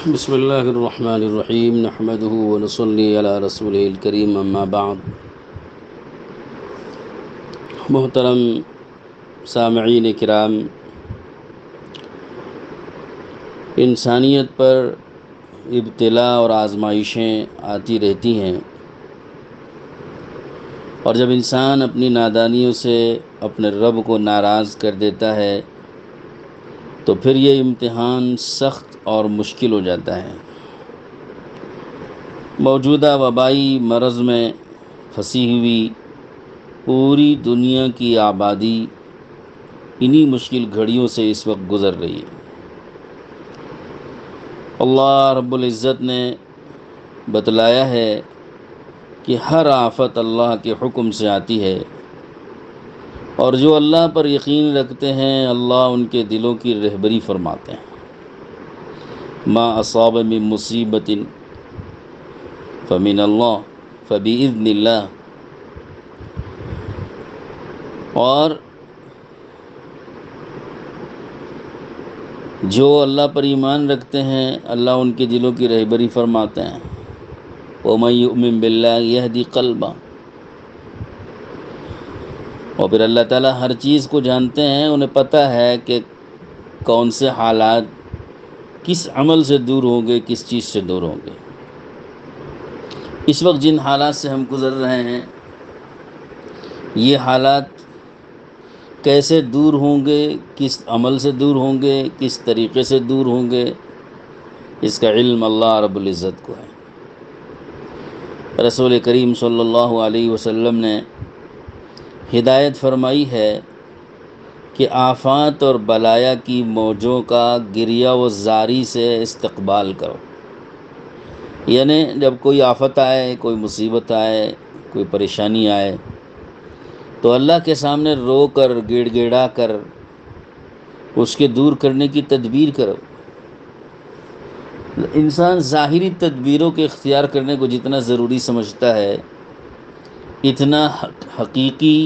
بسم اللہ الرحمن الرحیم نحمده ونصلی علی رسولہ الکریم اما بعد۔ محترم سامعین کرام، انسانیت پر ابتلا اور آزمائشیں آتی رہتی ہیں، اور جب انسان اپنی نادانیوں سے اپنے رب کو ناراض کر دیتا ہے تو پھر یہ امتحان سخت اور مشکل ہو جاتا ہے۔ موجودہ وبائی مرض میں پھنسی ہوئی پوری دنیا کی آبادی انہی مشکل گھڑیوں سے اس وقت گزر رہی ہے۔ اللہ رب العزت نے بتلایا ہے کہ ہر آفت اللہ کے حکم سے آتی ہے، اور جو اللہ پر یقین رکھتے ہیں اللہ ان کے دلوں کی رہبری فرماتے ہیں۔ ما اصاب من مصیبت فمن اللہ فبإذن اللہ، اور جو اللہ پر ایمان رکھتے ہیں اللہ ان کے دلوں کی رہبری فرماتے ہیں۔ وَمَن يُؤْمِن بِاللَّهِ يَهْدِ قَلْبَهُ، اور پھر اللہ تعالیٰ ہر چیز کو جانتے ہیں، انہیں پتہ ہے کہ کون سے حالات کس عمل سے دور ہوں گے، کس چیز سے دور ہوں گے۔ اس وقت جن حالات سے ہم گزر رہے ہیں، یہ حالات کیسے دور ہوں گے، کس عمل سے دور ہوں گے، کس طریقے سے دور ہوں گے، اس کا علم اللہ رب العزت کو ہے۔ رسول کریم صلی اللہ علیہ وسلم نے ہدایت فرمائی ہے کہ آفات اور بلایا کی موجوں کا گریہ و زاری سے استقبال کرو، یعنی جب کوئی آفت آئے، کوئی مصیبت آئے، کوئی پریشانی آئے تو اللہ کے سامنے رو کر گڑ گڑا کر اس کے دور کرنے کی تدبیر کرو۔ انسان ظاہری تدبیروں کے اختیار کرنے کو جتنا ضروری سمجھتا ہے، اتنا حقیقی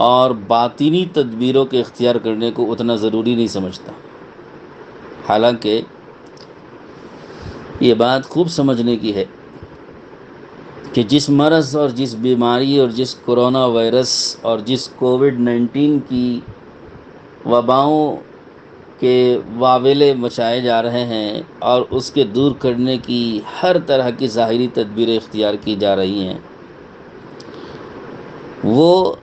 اور باطنی تدبیروں کے اختیار کرنے کو اتنا ضروری نہیں سمجھتا۔ حالانکہ یہ بات خوب سمجھنے کی ہے کہ جس مرض اور جس بیماری اور جس کرونا وائرس اور جس کووڈ-19 کی وباؤں کے واولے مچائے جا رہے ہیں اور اس کے دور کرنے کی ہر طرح کی ظاہری تدبیریں اختیار کی جا رہی ہیں، وہ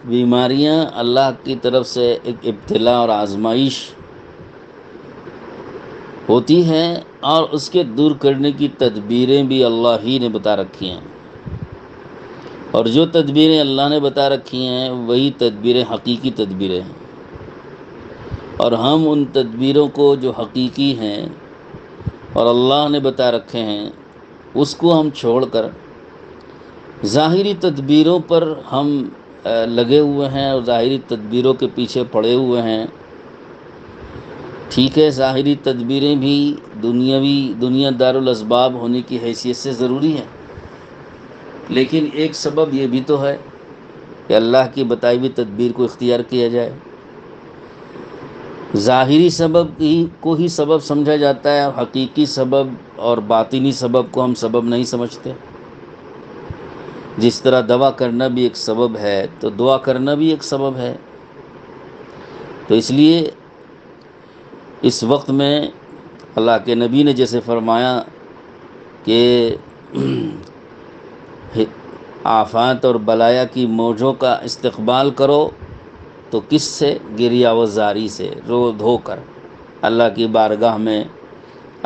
بیماریاں اللہ کی طرف سے ایک ابتلا اور آزمائش ہوتی ہیں، اور اس کے دور کرنے کی تدبیریں بھی اللہ ہی نے بتا رکھی ہیں، اور جو تدبیریں اللہ نے بتا رکھی ہیں وہی تدبیریں حقیقی تدبیریں ہیں، اور ہم ان تدبیروں کو جو حقیقی ہیں اور اللہ نے بتا رکھے ہیں اس کو ہم چھوڑ کر ظاہری تدبیروں پر ہم لگے ہوئے ہیں اور ظاہری تدبیروں کے پیچھے پڑے ہوئے ہیں۔ ٹھیک ہے، ظاہری تدبیریں بھی دنیا دارالاسباب ہونے کی حیثیت سے ضروری ہیں، لیکن ایک سبب یہ بھی تو ہے کہ اللہ کی بتائی ہوئی تدبیر کو اختیار کیا جائے۔ ظاہری سبب کو ہی سبب سمجھا جاتا ہے، اور حقیقی سبب اور باطنی سبب کو ہم سبب نہیں سمجھتے۔ جس طرح دوا کرنا بھی ایک سبب ہے تو دعا کرنا بھی ایک سبب ہے۔ تو اس لیے اس وقت میں اللہ کے نبی نے جیسے فرمایا کہ آفات اور بلایا کی موجوں کا استقبال کرو، تو کس سے؟ گریہ و زاری سے، رو دھو کر اللہ کی بارگاہ میں،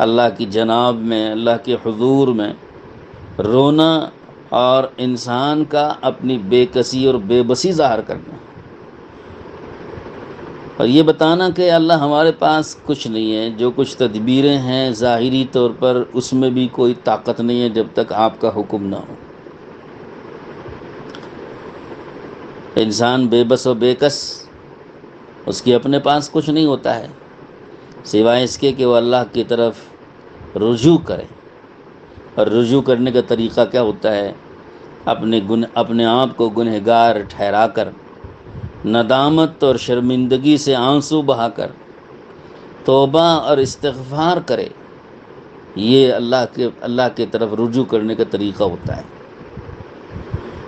اللہ کی جناب میں، اللہ کے حضور میں رونا، اور انسان کا اپنی بے کسی اور بے بسی ظاہر کرنا، اور یہ بتانا کہ اللہ ہمارے پاس کچھ نہیں ہے، جو کچھ تدبیریں ہیں ظاہری طور پر اس میں بھی کوئی طاقت نہیں ہے جب تک آپ کا حکم نہ ہو۔ انسان بے بس و بے کس، اس کے اپنے پاس کچھ نہیں ہوتا ہے سوائے اس کے کہ وہ اللہ کی طرف رجوع کرے، اور رجوع کرنے کا طریقہ کیا ہوتا ہے؟ اپنے آپ کو گنہگار ٹھہرا کر، ندامت اور شرمندگی سے آنسو بہا کر توبہ اور استغفار کرے، یہ اللہ کے طرف رجوع کرنے کا طریقہ ہوتا ہے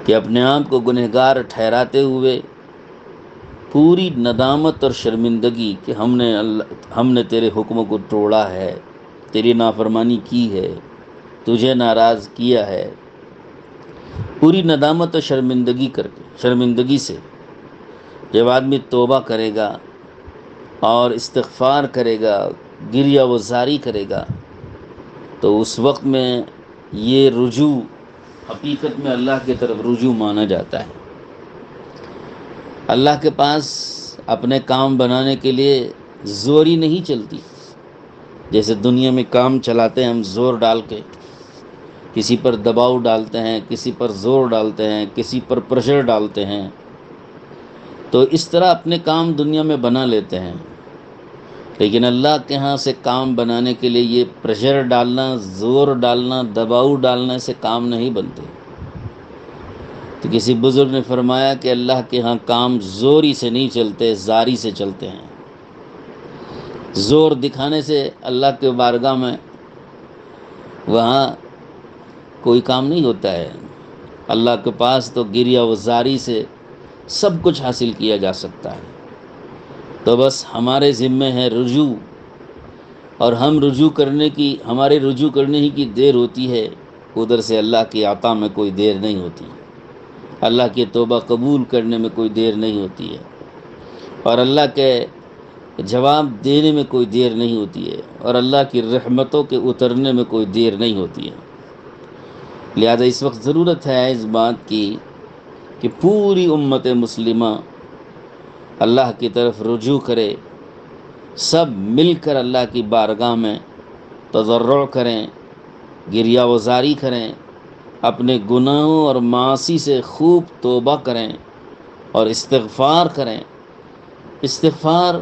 کہ اپنے آپ کو گنہگار ٹھہراتے ہوئے پوری ندامت اور شرمندگی کہ ہم نے تیرے حکموں کو توڑا ہے، تیری نافرمانی کی ہے، تجھے ناراض کیا ہے، پوری ندامت اور شرمندگی سے جب آدمی توبہ کرے گا اور استغفار کرے گا، گریہ وزاری کرے گا، تو اس وقت میں یہ رجوع حقیقت میں اللہ کی طرف رجوع مانا جاتا ہے۔ اللہ کے پاس اپنے کام بنانے کے لیے زوری نہیں چلتی، جیسے دنیا میں کام چلاتے ہیں ہم زور ڈال کے، کسی پر دباؤ ڈالتے ہیں، کسی پر زور ڈالتے ہیں، کسی پر پریشر ڈالتے ہیں، تو اس طرح اپنے کام دنیا میں بنا لیتے ہیں۔ لیکن اللہ کے ہاں سے کام بنانے کے لیے یہ پریشر ڈالنا، زور ڈالنا، دباؤ ڈالنے سے کام نہیں بنتے۔ تو کسی بزرگ نے فرمایا کہ اللہ کے ہاں کام زوری سے نہیں چلتے، زاری سے چلتے ہیں۔ زور دکھانے سے اللہ کے بارگاہ میں وہاں کوئی کام نہیں ہوتا ہے۔ اللہ کے پاس تو گریہ وزاری سے سب کچھ حاصل کیا جا سکتا ہے۔ تو بس ہمارے ذمے ہے رجوع، اور ہمارے رجوع کرنے ہی کی دیر ہوتی ہے، ادھر سے اللہ کی عطا میں کوئی دیر نہیں ہوتی، اللہ کی توبہ قبول کرنے میں کوئی دیر نہیں ہوتی ہے، اور اللہ کے جواب دینے میں کوئی دیر نہیں ہوتی ہے، اور اللہ کی رحمتوں کے اترنے میں کوئی دیر نہیں ہوتی ہے۔ لہذا اس وقت ضرورت ہے اس بات کی کہ پوری امت مسلمہ اللہ کی طرف رجوع کرے، سب مل کر اللہ کی بارگاہ میں تضرع کریں، گریہ وزاری کریں، اپنے گناہوں اور معاصی سے خوب توبہ کریں اور استغفار کریں۔ استغفار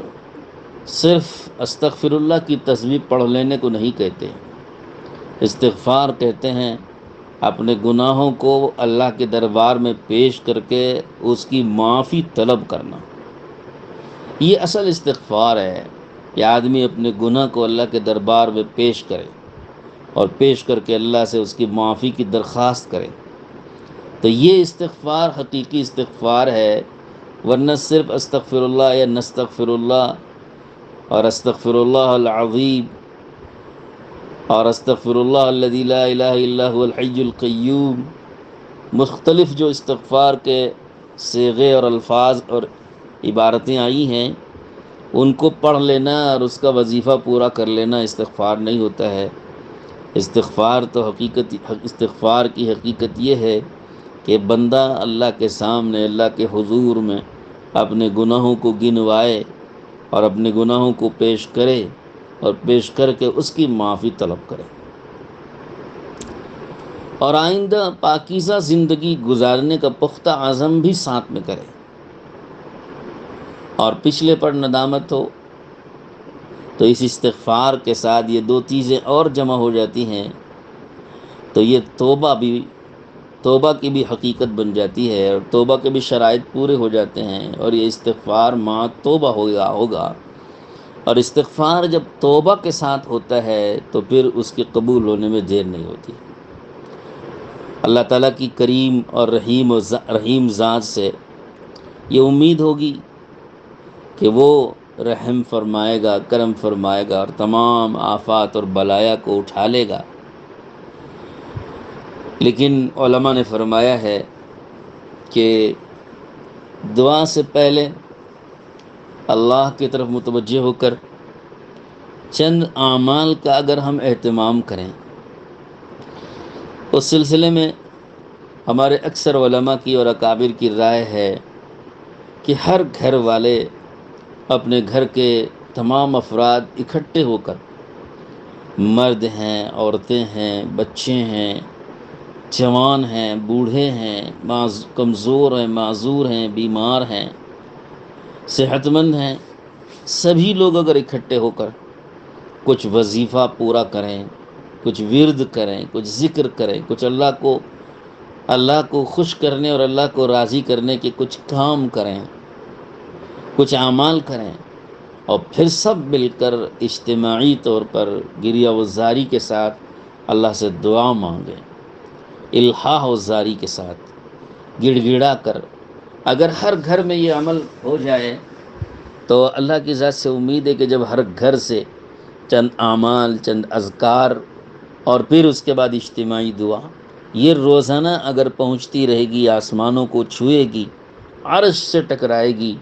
صرف استغفر اللہ کی تسبیح پڑھ لینے کو نہیں کہتے، استغفار کہتے ہیں اپنے گناہوں کو اللہ کے دربار میں پیش کر کے اس کی معافی طلب کرنا۔ یہ اصل استغفار ہے کہ آدمی اپنے گناہ کو اللہ کے دربار میں پیش کرے اور پیش کر کے اللہ سے اس کی معافی کی درخواست کرے، تو یہ استغفار حقیقی استغفار ہے۔ ورنہ صرف استغفر اللہ یا نستغفر اللہ اور استغفر اللہ العظیم اور استغفر اللہ الذی لا الہ الا هو الحی القیوم، مختلف جو استغفار کے صیغے اور الفاظ اور عبارتیں آئی ہیں، ان کو پڑھ لینا اور اس کا وظیفہ پورا کر لینا استغفار نہیں ہوتا ہے۔ استغفار کی حقیقت یہ ہے کہ بندہ اللہ کے سامنے، اللہ کے حضور میں اپنے گناہوں کو گنوائے اور اپنے گناہوں کو پیش کرے اور پیش کر کے اس کی معافی طلب کرے، اور آئندہ پاکیزہ زندگی گزارنے کا پختہ عزم بھی ساتھ میں کرے، اور پچھلے پر ندامت ہو تو اس استغفار کے ساتھ یہ دو چیزیں اور جمع ہو جاتی ہیں، تو یہ توبہ کی بھی حقیقت بن جاتی ہے، اور توبہ کے بھی شرائط پورے ہو جاتے ہیں، اور یہ استغفار مع توبہ ہوگا۔ اور استغفار جب توبہ کے ساتھ ہوتا ہے تو پھر اس کے قبول ہونے میں دیر نہیں ہوتی۔ اللہ تعالیٰ کی کریم اور رحیم ذات سے یہ امید ہوگی کہ وہ رحم فرمائے گا، کرم فرمائے گا، اور تمام آفات اور بلایا کو اٹھا لے گا۔ لیکن علماء نے فرمایا ہے کہ دعا سے پہلے اللہ کی طرف متوجہ ہو کر چند اعمال کا اگر ہم اہتمام کریں، اس سلسلے میں ہمارے اکثر علماء کی اور اکابر کی رائے ہے کہ ہر گھر والے اپنے گھر کے تمام افراد اکٹھے ہو کر، مرد ہیں، عورتیں ہیں، بچے ہیں، جوان ہیں، بوڑھے ہیں، کمزور ہیں، معذور ہیں، بیمار ہیں، صحت مند ہیں، سبھی لوگ اگر اکٹھے ہو کر کچھ وظیفہ پورا کریں، کچھ ورد کریں، کچھ ذکر کریں، کچھ اللہ کو خوش کرنے اور اللہ کو راضی کرنے کے کچھ کام کریں، کچھ اعمال کریں، اور پھر سب مل کر اجتماعی طور پر گریہ وزاری کے ساتھ اللہ سے دعا مانگیں، الحاح وزاری کے ساتھ گڑ گڑا کر۔ اگر ہر گھر میں یہ عمل ہو جائے تو اللہ کی ذات سے امید ہے کہ جب ہر گھر سے چند اعمال، چند اذکار اور پھر اس کے بعد اجتماعی دعا یہ روزانہ اگر پہنچتی رہے گی، آسمانوں کو چھوئے گی، عرش سے ٹکرائے گی،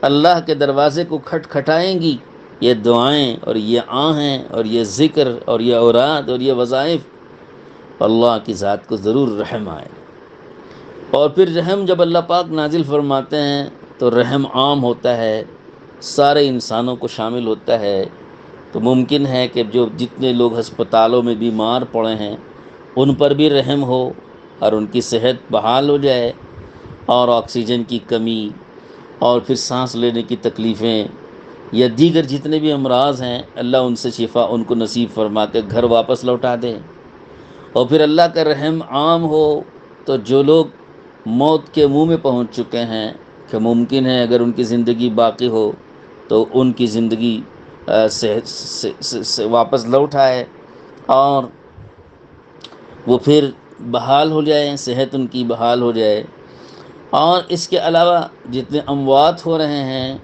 اللہ کے دروازے کو کھٹکھٹائیں گی یہ دعائیں اور یہ آہیں اور یہ ذکر اور یہ اوراد اور یہ وظائف، اللہ کی ذات کو ضرور رحم آئے۔ اور پھر رحم جب اللہ پاک نازل فرماتے ہیں تو رحم عام ہوتا ہے، سارے انسانوں کو شامل ہوتا ہے۔ تو ممکن ہے کہ جو جتنے لوگ ہسپتالوں میں بیمار پڑے ہیں ان پر بھی رحم ہو اور ان کی صحت بحال ہو جائے، اور آکسیجن کی کمی اور پھر سانس لینے کی تکلیفیں یا دیگر جتنے بھی امراض ہیں، اللہ ان سے شفا ان کو نصیب فرما کے گھر واپس لوٹا دے۔ اور پھر اللہ کا رحم عام ہو تو جو لوگ موت کے منہ میں پہنچ چکے ہیں کہ ممکن ہے اگر ان کی زندگی باقی ہو تو ان کی زندگی صحت سے واپس لوٹ آئے اور وہ پھر بحال ہو جائیں، صحت ان کی بحال ہو جائے۔ اور اس کے علاوہ جتنے اموات ہو رہے ہیں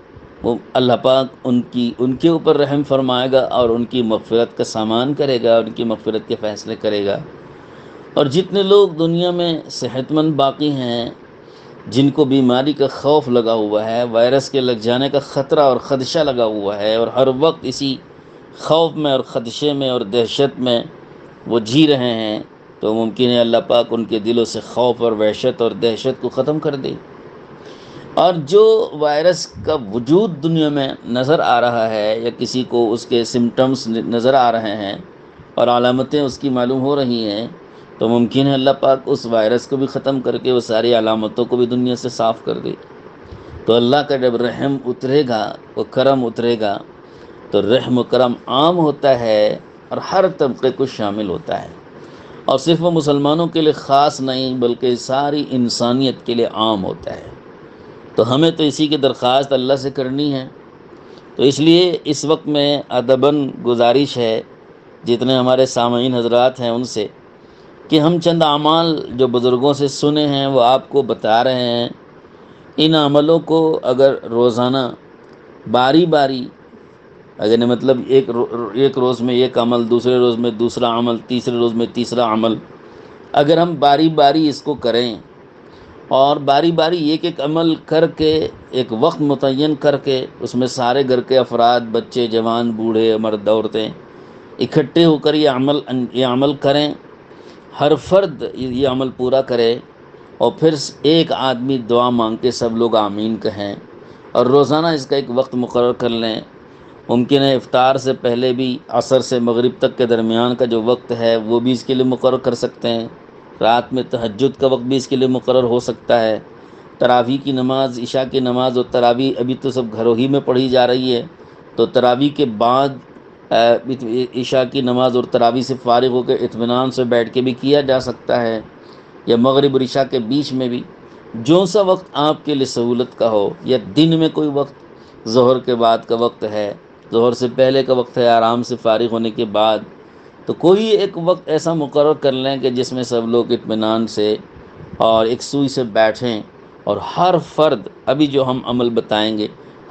وہ اللہ پاک ان کے اوپر رحم فرمائے گا اور ان کی مغفرت کا سامان کرے گا، ان کی مغفرت کے فیصلے کرے گا۔ اور جتنے لوگ دنیا میں صحت مند باقی ہیں، جن کو بیماری کا خوف لگا ہوا ہے، وائرس کے لگ جانے کا خطرہ اور خدشہ لگا ہوا ہے اور ہر وقت اسی خوف میں اور خدشے میں اور دہشت میں وہ جی رہے ہیں، تو ممکن ہے اللہ پاک ان کے دلوں سے خوف اور وحشت اور دہشت کو ختم کر دے۔ اور جو وائرس کا وجود دنیا میں نظر آ رہا ہے یا کسی کو اس کے سمٹمز نظر آ رہے ہیں اور علامتیں اس کی معلوم ہو رہی ہیں، تو ممکن ہے اللہ پاک اس وائرس کو بھی ختم کر کے وہ ساری علامتوں کو بھی دنیا سے صاف کر دے۔ تو اللہ کا جب رحم اترے گا، وہ کرم اترے گا، تو رحم و کرم عام ہوتا ہے اور ہر طبقے کو شامل ہوتا ہے، اور صرف وہ مسلمانوں کے لیے خاص نہیں بلکہ ساری انسانیت کے لیے عام ہوتا ہے۔ تو ہمیں تو اسی کی درخواست اللہ سے کرنی ہے۔ تو اس لیے اس وقت میں ادباً گزارش ہے جتنے ہمارے سامعین حضرات ہیں ان سے کہ ہم چند اعمال جو بزرگوں سے سنے ہیں وہ آپ کو بتا رہے ہیں۔ ان عملوں کو اگر روزانہ باری باری، اگر مطلب ایک روز میں ایک عمل، دوسرے روز میں دوسرا عمل، تیسرے روز میں تیسرا عمل، اگر ہم باری باری اس کو کریں اور باری باری ایک ایک عمل کر کے ایک وقت متعین کر کے اس میں سارے گھر کے افراد، بچے، جوان، بوڑھے، مرد، عورتیں اکٹھے ہو کر یہ عمل کریں، ہر فرد یہ عمل پورا کرے، اور پھر ایک آدمی دعا مانگ کے سب لوگ آمین کہیں، اور روزانہ اس کا ایک وقت مقرر کر لیں۔ ممکن ہے افطار سے پہلے بھی عصر سے مغرب تک کے درمیان کا جو وقت ہے وہ بھی اس کے لیے مقرر کر سکتے ہیں، رات میں تہجد کا وقت بھی اس کے لیے مقرر ہو سکتا ہے، تراویح کی نماز، عشاء کی نماز اور تراویح ابھی تو سب گھروں ہی میں پڑھی جا رہی ہے، تو تراویح کے بعد عشاء کی نماز اور تراویح سے فارغ ہو کے اطمینان سے بیٹھ کے بھی کیا جا سکتا ہے، یا مغرب اور عشاء کے بیچ میں بھی جو سا وقت آپ کے لیے سہولت کا ہو، یا دن میں کوئی وقت ظہر کے بعد کا وقت ہے، ظہر سے پہلے کا وقت ہے آرام سے فارغ ہونے کے بعد، تو کوئی ایک وقت ایسا مقرر کر لیں کہ جس میں سب لوگ اطمینان سے اور ایک سوئی سے بیٹھیں، اور ہر فرد ابھی جو ہم عمل بتائیں گے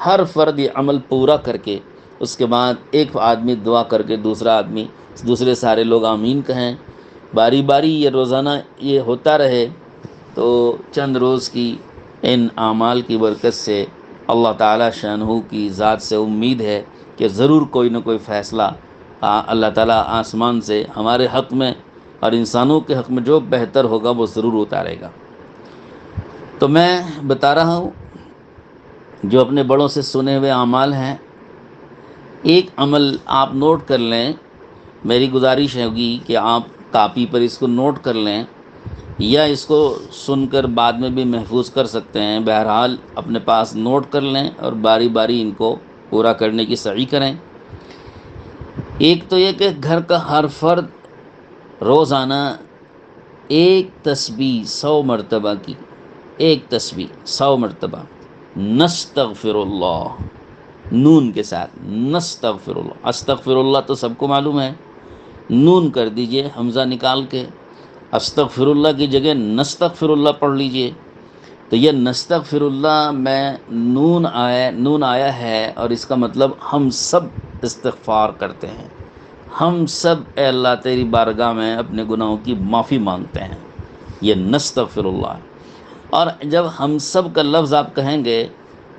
ہر فرد یہ عمل پورا کر کے اس کے بعد ایک آدمی دعا کر کے دوسرے سارے لوگ آمین کہیں، باری باری یہ روزانہ یہ ہوتا رہے، تو چند روز کی ان اعمال کی برکت سے اللہ تعالیٰ شانہ کی ذات سے امید ہے کہ ضرور کوئی نہ کوئی فیصلہ اللہ تعالیٰ آسمان سے ہمارے حق میں اور انسانوں کے حق میں جو بہتر ہوگا وہ ضرور اتارے گا۔ تو میں بتا رہا ہوں جو اپنے بڑوں سے سنے ہوئے اعمال ہیں، ایک عمل آپ نوٹ کر لیں، میری گزارش ہوگی کہ آپ کاپی پر اس کو نوٹ کر لیں یا اس کو سن کر بعد میں بھی محفوظ کر سکتے ہیں، بہرحال اپنے پاس نوٹ کر لیں اور باری باری ان کو پورا کرنے کی سعی کریں۔ ایک تو یہ کہ گھر کا ہر فرد روزانہ ایک تسبیح 100 مرتبہ کی، 1 تسبیح 100 مرتبہ، نستغفر اللہ، نون کے ساتھ، نستغفر اللہ، استغفر اللہ تو سب کو معلوم ہے، نون کر دیجئے حمزہ نکال کے، استغفر اللہ کی جگہ نستغفر اللہ پڑھ لیجئے۔ تو یہ نستغفر اللہ میں نون آیا ہے، اور اس کا مطلب ہم سب استغفار کرتے ہیں، ہم سب اے اللہ تیری بارگاہ میں اپنے گناہوں کی معافی مانگتے ہیں، یہ نستغفر اللہ۔ اور جب ہم سب کا لفظ آپ کہیں گے،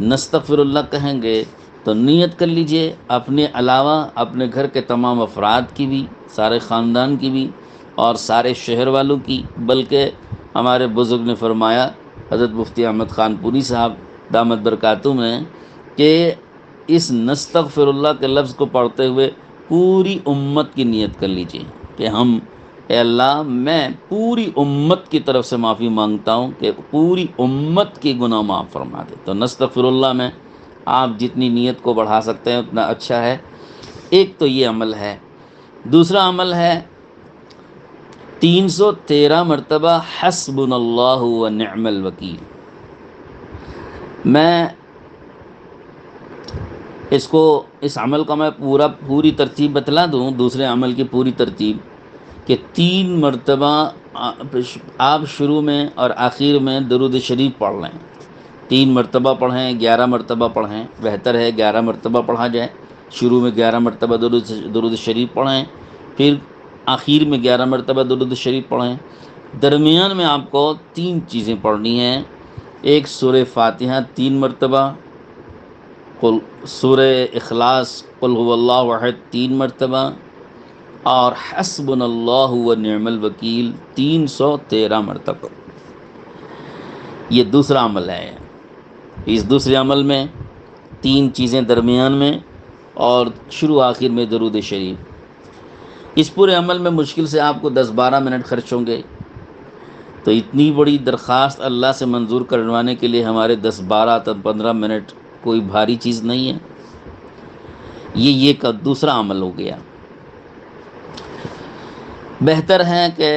نستغفر اللہ کہیں گے، تو نیت کر لیجئے اپنے علاوہ اپنے گھر کے تمام افراد کی بھی، سارے خاندان کی بھی، اور سارے شہر والوں کی، بلکہ ہمارے بزرگ نے فرمایا، حضرت مفتی احمد خان پوری صاحب دامت برکاتہم میں، کہ اس نستغفر اللہ کے لفظ کو پڑھتے ہوئے پوری امت کی نیت کر لیجئے کہ ہم، اے اللہ میں پوری امت کی طرف سے معافی مانگتا ہوں کہ پوری امت کی گناہ معاف فرما دے۔ تو نستغفر اللہ میں آپ جتنی نیت کو بڑھا سکتے ہیں اتنا اچھا ہے۔ ایک تو یہ عمل ہے۔ دوسرا عمل ہے 313 مرتبہ حسبنا اللہ و نعم الوکیل۔ میں اس عمل کا میں پوری ترتیب بتلا دوں، دوسرے عمل کی پوری ترتیب، کہ 3 مرتبہ آپ شروع میں اور آخر میں درود شریف پڑھ لیں۔ 3 مرتبہ پڑھیں، 11 مرتبہ پڑھیں، بہتر ہے 11 مرتبہ پڑھا جائے۔ شروع میں 11 مرتبہ درود شریف پڑھیں، پھر آخر میں 11 مرتبہ درود شریف پڑھیں۔ درمیان میں آپ کو 3 چیزیں پڑھنی ہیں، ایک سورہ فاتحہ 3 مرتبہ، سورہ اخلاص قل هو اللہ احد 3 مرتبہ، اور حسبنا اللہ و نعم الوکیل 313 مرتبہ۔ یہ دوسرا عمل ہے۔ اس دوسرے عمل میں 3 چیزیں درمیان میں، اور شروع آخر میں درود شریف۔ اس پورے عمل میں مشکل سے آپ کو 10-12 منٹ خرچ ہوں گے۔ تو اتنی بڑی درخواست اللہ سے منظور کروانے کے لیے ہمارے 10-12-15 منٹ کوئی بھاری چیز نہیں ہے۔ یہ کا دوسرا عمل ہو گیا۔ بہتر ہے کہ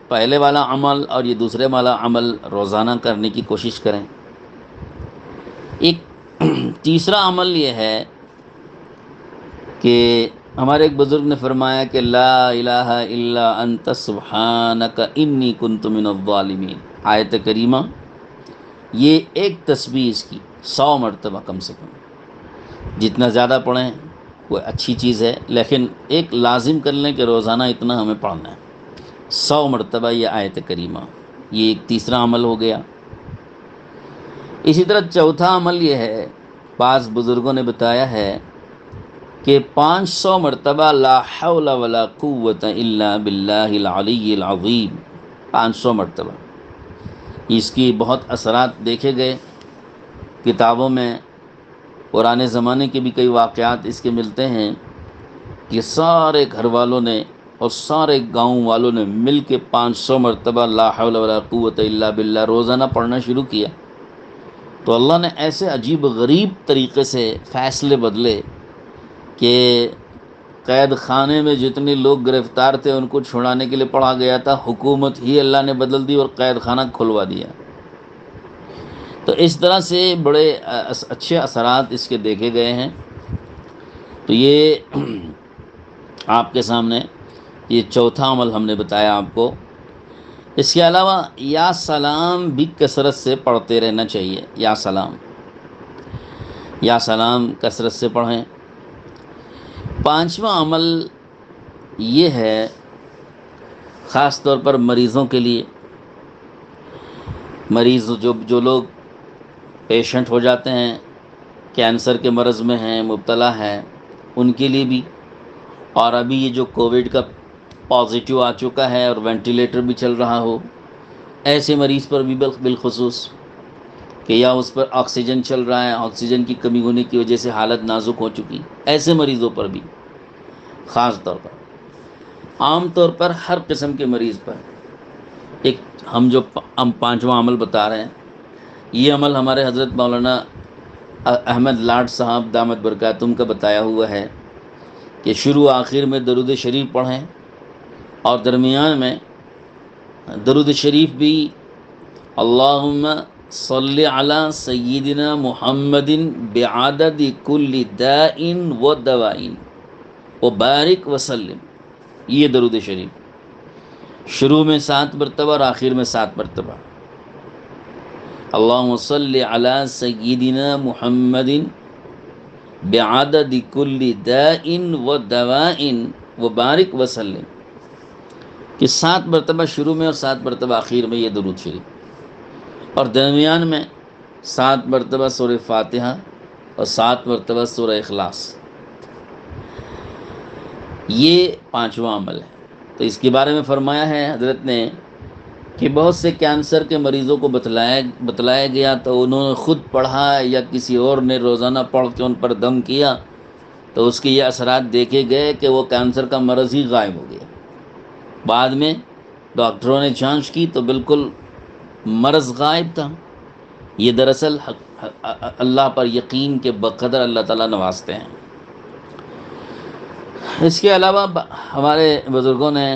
پہلے والا عمل اور یہ دوسرے والا عمل روزانہ کرنے کی کوشش کریں۔ ایک تیسرا عمل یہ ہے کہ ہمارے ایک بزرگ نے فرمایا کہ لا الہ الا انت سبحانک انی کنت من الظالمین، آیت کریمہ، یہ ایک تسبیح اس کی 100 مرتبہ کم سے کم، جتنا زیادہ پڑھیں وہ اچھی چیز ہے، لیکن ایک لازم کر لیں کہ روزانہ اتنا ہمیں پڑھنا ہے، 100 مرتبہ یہ آیت کریمہ۔ یہ ایک تیسرا عمل ہو گیا۔ اسی طرح چوتھا عمل یہ ہے، بعض بزرگوں نے بتایا ہے کہ 500 مرتبہ لا حول ولا قوت الا باللہ العلی العظیم، 500 مرتبہ۔ اس کی بہت اثرات دیکھے گئے کتابوں میں، پرانے زمانے کے بھی کئی واقعات اس کے ملتے ہیں کہ سارے گھر والوں نے اور سارے گاؤں والوں نے مل کے 500 مرتبہ لا حول ولا قوت الا باللہ روزانہ پڑھنا شروع کیا، تو اللہ نے ایسے عجیب غریب طریقے سے فیصلے بدلے کہ قید خانے میں جتنے لوگ گرفتار تھے ان کو چھڑانے کے لیے پڑھا گیا تھا، حکومت ہی اللہ نے بدل دی اور قید خانہ کھلوا دیا۔ تو اس طرح سے بڑے اچھے اثرات اس کے دیکھے گئے ہیں۔ تو یہ آپ کے سامنے یہ چوتھا عمل ہم نے بتایا آپ کو۔ اس کے علاوہ یا سلام بھی کثرت سے پڑھتے رہنا چاہیے، یا سلام کثرت سے پڑھیں۔ 5واں عمل یہ ہے، خاص طور پر مریضوں کے لیے، مریض جو لوگ پیشنٹ ہو جاتے ہیں، کینسر کے مرض میں ہیں، مبتلا ہیں، ان کے لیے بھی، اور ابھی یہ جو کووڈ کا پازیٹیو آ چکا ہے اور وینٹیلیٹر بھی چل رہا ہو، ایسے مریض پر بھی بالخصوص کہ یا اس پر آکسیجن چل رہا ہے، آکسیجن کی کمی ہونے کی وجہ سے حالت نازک ہو چکی، ایسے مریضوں پر بھی خاص طور پر، عام طور پر ہر قسم کے مریض پر ایک ہم 5واں عمل بتا رہے ہیں۔ یہ عمل ہمارے حضرت مولانا احمد لاڈ صاحب دامت برکاتہم کا بتایا ہوا ہے کہ شروع آخر میں درود شریف پڑھیں، اور درمیان میں درود شریف بھی اللہم صلی علی سیدنا محمد بعدد کل داء و دوائن وبارک وسلم. یہ درود شریف شروع میں 7 مرتبہ اور آخر میں 7 مرتبہ. اللہم صلی علی سیدنا محمد بعدد کل داء و دوائن وبارک وسلم. کہ 7 مرتبہ شروع میں اور 7 مرتبہ آخر میں یہ درود شریف، اور درمیان میں 7 مرتبہ سورہ فاتحہ اور 7 مرتبہ سورہ اخلاص. یہ 5واں عمل ہے. تو اس کے بارے میں فرمایا ہے حضرت نے کہ بہت سے کینسر کے مریضوں کو بتلایا گیا تو انہوں نے خود پڑھا یا کسی اور نے روزانہ پڑھ کے ان پر دم کیا تو اس کے یہ اثرات دیکھے گئے کہ وہ کینسر کا مرض ہی غائب ہو گیا. بعد میں ڈاکٹروں نے جانچ کی تو بالکل مرض غائب تھا. یہ دراصل اللہ پر یقین کے بقدر اللہ تعالیٰ نوازتے ہیں. اس کے علاوہ ہمارے بزرگوں نے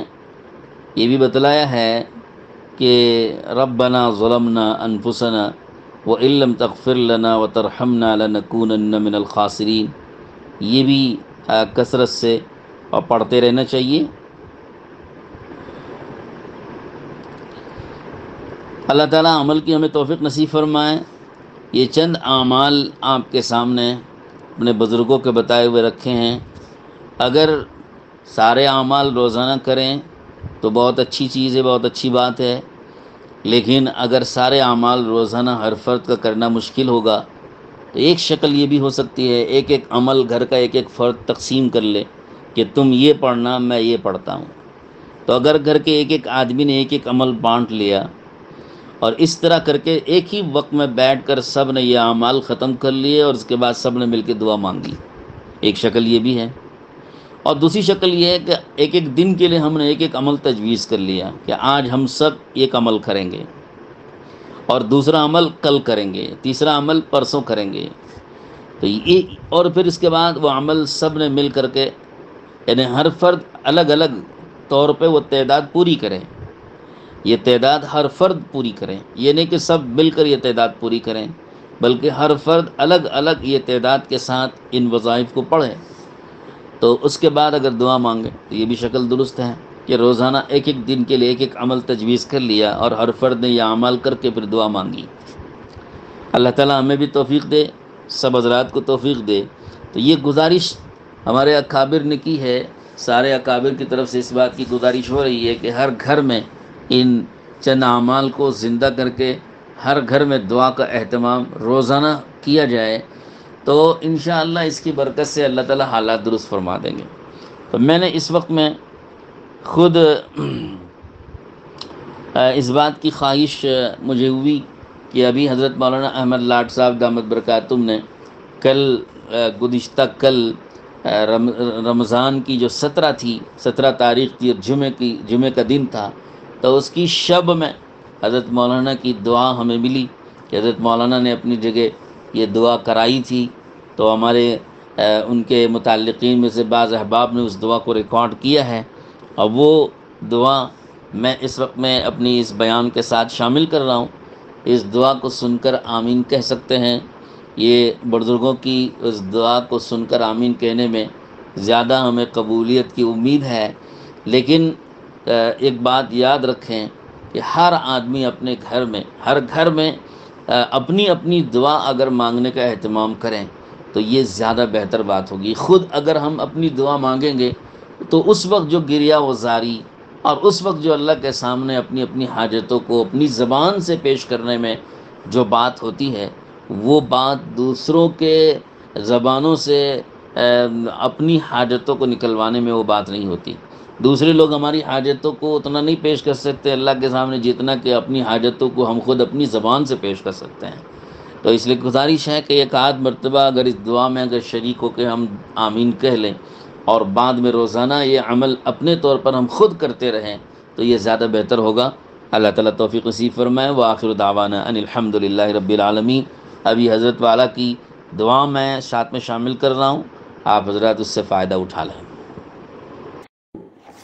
یہ بھی بتلایا ہے کہ ربنا ظلمنا انفسنا وان لم تغفر لنا وترحمنا لنکونن من الخاسرین. یہ بھی کثرت سے اور پڑھتے رہنا چاہیے. اللہ تعالیٰ عمل کی ہمیں توفیق نصیب فرمائے. یہ چند اعمال آپ کے سامنے اپنے بزرگوں کے بتائے ہوئے رکھے ہیں. اگر سارے اعمال روزانہ کریں تو بہت اچھی چیز ہے، بہت اچھی بات ہے. لیکن اگر سارے اعمال روزانہ ہر فرد کا کرنا مشکل ہوگا تو ایک شکل یہ بھی ہو سکتی ہے، ایک ایک عمل گھر کا ایک ایک فرد تقسیم کر لے کہ تم یہ پڑھنا، میں یہ پڑھتا ہوں. تو اگر گھر کے ایک ایک آدمی نے ایک ایک عمل بانٹ لیا اور اس طرح کر کے ایک ہی وقت میں بیٹھ کر سب نے یہ اعمال ختم کر لیے اور اس کے بعد سب نے مل کے دعا مانگی، ایک شکل یہ بھی ہے. اور دوسری شکل یہ ہے کہ ایک ایک دن کے لیے ہم نے ایک ایک عمل تجویز کر لیا کہ آج ہم سب ایک عمل کریں گے اور دوسرا عمل کل کریں گے، تیسرا عمل پرسوں کریں گے. تو یہ اور پھر اس کے بعد وہ عمل سب نے مل کر کے، یعنی ہر فرد الگ الگ طور پہ وہ تعداد پوری کرے. یہ تعداد ہر فرد پوری کریں، یہ نہیں کہ سب مل کر یہ تعداد پوری کریں، بلکہ ہر فرد الگ الگ یہ تعداد کے ساتھ ان وظائف کو پڑھے. تو اس کے بعد اگر دعا مانگے تو یہ بھی شکل درست ہے کہ روزانہ ایک ایک دن کے لیے ایک ایک عمل تجویز کر لیا اور ہر فرد نے یہ عمل کر کے پھر دعا مانگی. اللہ تعالیٰ ہمیں بھی توفیق دے، سب حضرات کو توفیق دے. تو یہ گزارش ہمارے اکابر نے کی ہے، سارے اکابر کی طرف سے اس بات کی گزارش ہو رہی ہے کہ ہر گھر میں ان چند اعمال کو زندہ کر کے ہر گھر میں دعا کا اہتمام روزانہ کیا جائے تو انشاءاللہ اس کی برکت سے اللہ تعالیٰ حالات درست فرما دیں گے. تو میں نے اس وقت میں خود اس بات کی خواہش مجھے ہوئی کہ ابھی حضرت مولانا احمد لاٹ صاحب دامت برکاتہم نے گزشتہ کل رمضان کی جو 17 تاریخ تھی اور جمعے کا دن تھا، تو اس کی شب میں حضرت مولانا کی دعا ہمیں ملی کہ حضرت مولانا نے اپنی جگہ یہ دعا کرائی تھی. تو ہمارے ان کے متعلقین میں سے بعض احباب نے اس دعا کو ریکارڈ کیا ہے، اور وہ دعا میں اس وقت میں اپنی اس بیان کے ساتھ شامل کر رہا ہوں. اس دعا کو سن کر آمین کہہ سکتے ہیں. یہ بزرگوں کی اس دعا کو سن کر آمین کہنے میں زیادہ ہمیں قبولیت کی امید ہے. لیکن ایک بات یاد رکھیں کہ ہر آدمی اپنے ہر گھر میں اپنی اپنی دعا اگر مانگنے کا اہتمام کریں تو یہ زیادہ بہتر بات ہوگی. خود اگر ہم اپنی دعا مانگیں گے تو اس وقت جو گریہ وزاری اور اس وقت جو اللہ کے سامنے اپنی اپنی حاجتوں کو اپنی زبان سے پیش کرنے میں جو بات ہوتی ہے، وہ بات دوسروں کے زبانوں سے اپنی حاجتوں کو نکلوانے میں وہ بات نہیں ہوتی. دوسرے لوگ ہماری حاجتوں کو اتنا نہیں پیش کر سکتے اللہ کے سامنے جتنا کہ اپنی حاجتوں کو ہم خود اپنی زبان سے پیش کر سکتے ہیں. تو اس لیے گزارش ہے کہ ایک آدھ مرتبہ اگر اس دعا میں اگر شریک ہو کے ہم آمین کہہ لیں اور بعد میں روزانہ یہ عمل اپنے طور پر ہم خود کرتے رہیں تو یہ زیادہ بہتر ہوگا. اللہ تعالیٰ توفیق نصیب فرمائے. وآخر دعوانا ان الحمد للہ رب العالمین. ابھی حضرت والا کی دعا میں ساتھ میں شامل کر رہا ہوں، آپ حضرات اس سے فائدہ اٹھا لیں.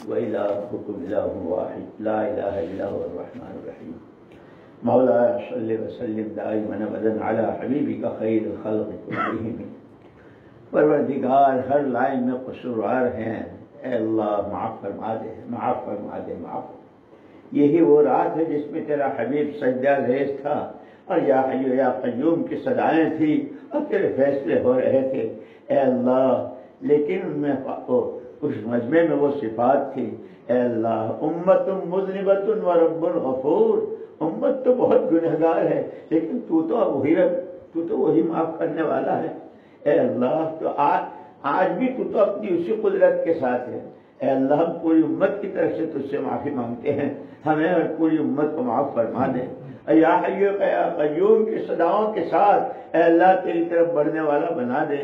وَإِلَٰهُكُمْ إِلَٰهٌ وَاحِدٌ لَا إِلَٰهَ إِلَّا هُوَ الرَّحْمَٰنُ الرَّحِيمُ مولا صلی وسلم دائما ابدا علی حبیبک خیر الخلق کلہم۔ پروردگار ہر لائن میں قصوروار ہیں، اے اللہ معاف فرما دے، معاف فرما دے، معاف۔ یہی وہ رات ہے جس میں تیرا حبیب سجدہ ریز تھا اور یا حی یا قیوم کی صدائیں تھی اور تیرے فیصلے ہو رہے تھے، اے اللہ۔ لیکن ان میں اس مجمع میں وہ صفات تھی، اے اللہ امت مذنبۃ و رب غفور، امت تو بہت گنہگار ہے لیکن تو تو وہی معاف کرنے والا ہے، اے اللہ۔ تو آج بھی تو اپنی اسی قدرت کے ساتھ ہے، اے اللہ۔ ہم پوری امت کی طرف سے تجھ سے معافی مانگتے ہیں، ہمیں اور پوری امت کو معاف فرما دے۔ یا حی یا قیوم کی صداؤں کے ساتھ اے اللہ تیری طرف بڑھنے والا بنا دے۔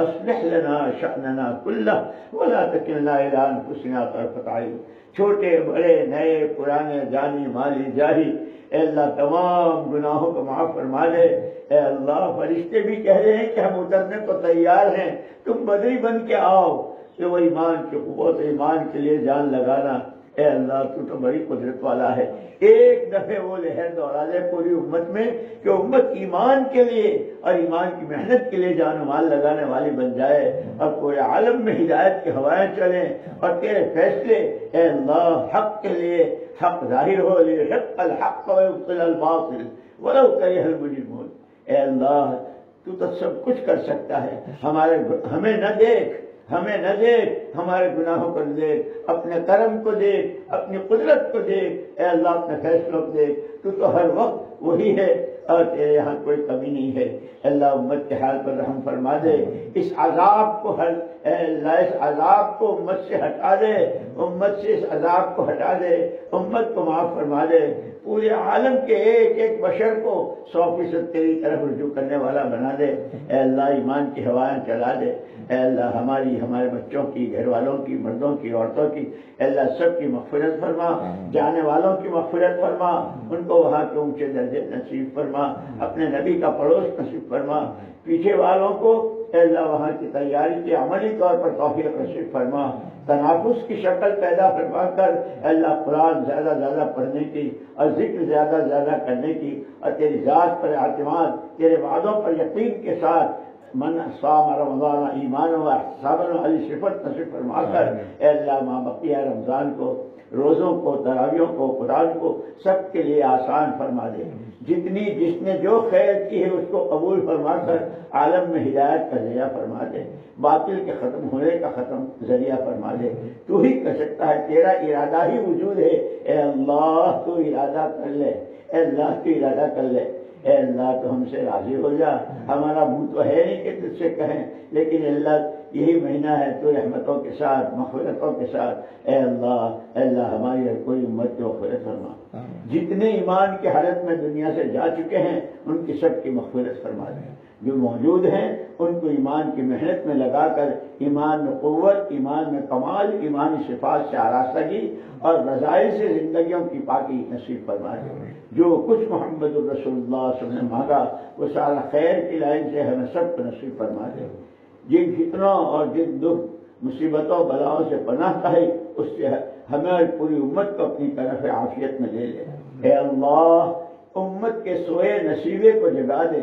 اصلح لنا شأننا کلہ ولا تکلنا الی انفسنا طرفۃ عین۔ چھوٹے بڑے نئے پرانے جانی مالی جاہی اے اللہ تمام گناہوں کو معاف فرما دے، اے اللہ۔ فرشتے بھی کہہ رہے ہیں کہ ہم اترنے کو تیار ہیں، تم بدری بن کے آؤ کہ وہ ایمان کی قوت، ایمان کے لیے جان لگانا، اے اللہ تو بڑی قدرت والا ہے۔ ایک دفعہ وہ لہر دوڑا دے پوری امت میں کہ امت ایمان کے لیے اور ایمان کی محنت کے لیے جان و مال لگانے والی بن جائے اور پورے عالم میں ہدایت کی ہوائیں چلیں اور تیرے فیصلے اے اللہ حق کے لیے حق ظاہر ہو، لیحق الحق ویبطل الباطل ولو کرہ المجرمون۔ اے اللہ تو سب کچھ کر سکتا ہے، ہمیں نہ دیکھ، ہمیں نہ دیکھ، ہمارے گناہوں کو دیکھ، اپنے کرم کو دیکھ، اپنی قدرت کو دیکھ، اے اللہ اپنے فیصلوں کو دیکھ۔ تو ہر وقت وہی ہے اور تیرے یہاں کوئی کمی نہیں ہے، اے اللہ امت کے حال پر رحم فرما دے۔ اس عذاب کو اے اللہ اس عذاب کو امت سے ہٹا دے، امت سے اس عذاب کو ہٹا دے، امت کو معاف فرما دے۔ پورے عالم کے ایک ایک بشر کو 100% تیری طرف رجوع کرنے والا بنا دے، اے اللہ ایمان کی ہوائیں چلا دے، اے اللہ ہمارے بچوں کی، گھر والوں کی، مردوں کی، عورتوں کی، اے اللہ سب کی مغفرت فرما، جانے والوں کی مغفرت فرما، ان کو وہاں کے اونچے درجے نصیب فرما، اپنے نبی کا پڑوس نصیب فرما، پیچھے والوں کو اے اللہ وہاں کی تیاری کی عملی طور پر توفیق نصیب فرما، تنافس کی شکل پیدا فرما کر اے اللہ قرآن زیادہ زیادہ پڑھنے کی اور ذکر زیادہ زیادہ کرنے کی اور تیری ذات پر اعتماد، تیرے وعدوں پر یقین کے ساتھ من صام رمضان ایمانا واحتسابا علی صفت نصیب فرما کر اے اللہ ما بقیہ رمضان کو، روزوں کو، تراویحوں کو، قرآن کو سب کے لیے آسان فرما دے۔ جس نے جو خیر کی ہے اس کو قبول فرما کر عالم میں ہدایت کا ذریعہ فرما دے، باطل کے ختم ہونے کا ذریعہ فرما دے۔ تو ہی کر سکتا ہے، تیرا ارادہ ہی وجود ہے، اے اللہ تو ارادہ کر لے، اے اللہ تو ارادہ کر لے، اے اللہ تو ہم سے راضی ہو جا۔ ہمارا منہ تو ہے نہیں کہ تجھ سے کہیں، لیکن اللہ یہی مہینہ ہے تو رحمتوں کے ساتھ، مغفرتوں کے ساتھ اے اللہ ہماری ہر کوئی امت کی مغفرت فرما۔ جتنے ایمان کی حالت میں دنیا سے جا چکے ہیں ان کی سب کی مغفرت فرما دے، جو موجود ہیں ان کو ایمان کی محنت میں لگا کر ایمان میں قوت، ایمان میں کمال، ایمانی صفات سے آراستگی اور رضائل سے زندگیوں کی پاکی نصیب فرما دے۔ جو کچھ محمد الرسول اللہ صلی اللہ علیہ وسلم نے مانگا وہ سارا خیر کی لائن سے ہمیں سب کو نصیب فرما دے۔ جن فتنوں اور جن دکھ مصیبتوں بلاؤں سے پناہ چاہے اس سے ہمیں اور پوری امت کو اپنی طرف عافیت میں لے لے۔ اے اللہ امت کے سوئے نصیبے کو جگا دے،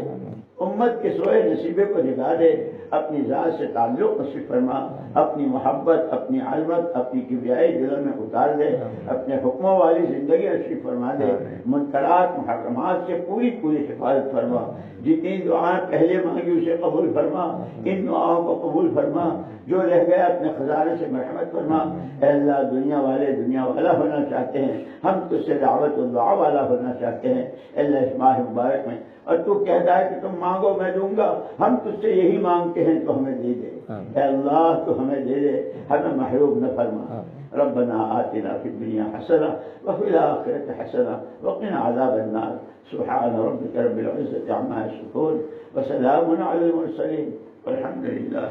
امت کے سوئے نصیبے کو جگا دے، اپنی ذات سے تعلق نصیب فرما، اپنی محبت، اپنی عظمت، اپنی کبریائی دلوں میں اتار دے، اپنے حکموں والی زندگی نصیب فرما دے، منکرات محرمات سے پوری حفاظت فرما۔ جتنی دعائیں پہلے مانگی اسے قبول فرما، ان دعاؤں کو قبول فرما، جو رہ گیا اپنے خزانے سے مرحمت فرما۔ اے اللہ دنیا والے دنیا والا ہونا چاہتے ہیں، ہم تجھ سے دعوت و دعا والا ہونا چاہتے ہیں اے اللہ اس ماہ مبارک میں، اور تو کہتا ہے کہ تم مانگو میں دوں گا، ہم تجھ سے یہی مانگتے ہیں تو ہمیں دے دے اے اللہ، تو ہمیں دے دے، ہمیں محروم نہ فرما۔ ربنا آتنا فی الدنیا حسنہ وفی الآخرۃ حسنہ وقنا عذاب النار۔ سبحان ربک رب العزۃ عما یصفون وسلام علی المرسلین والحمد للہ۔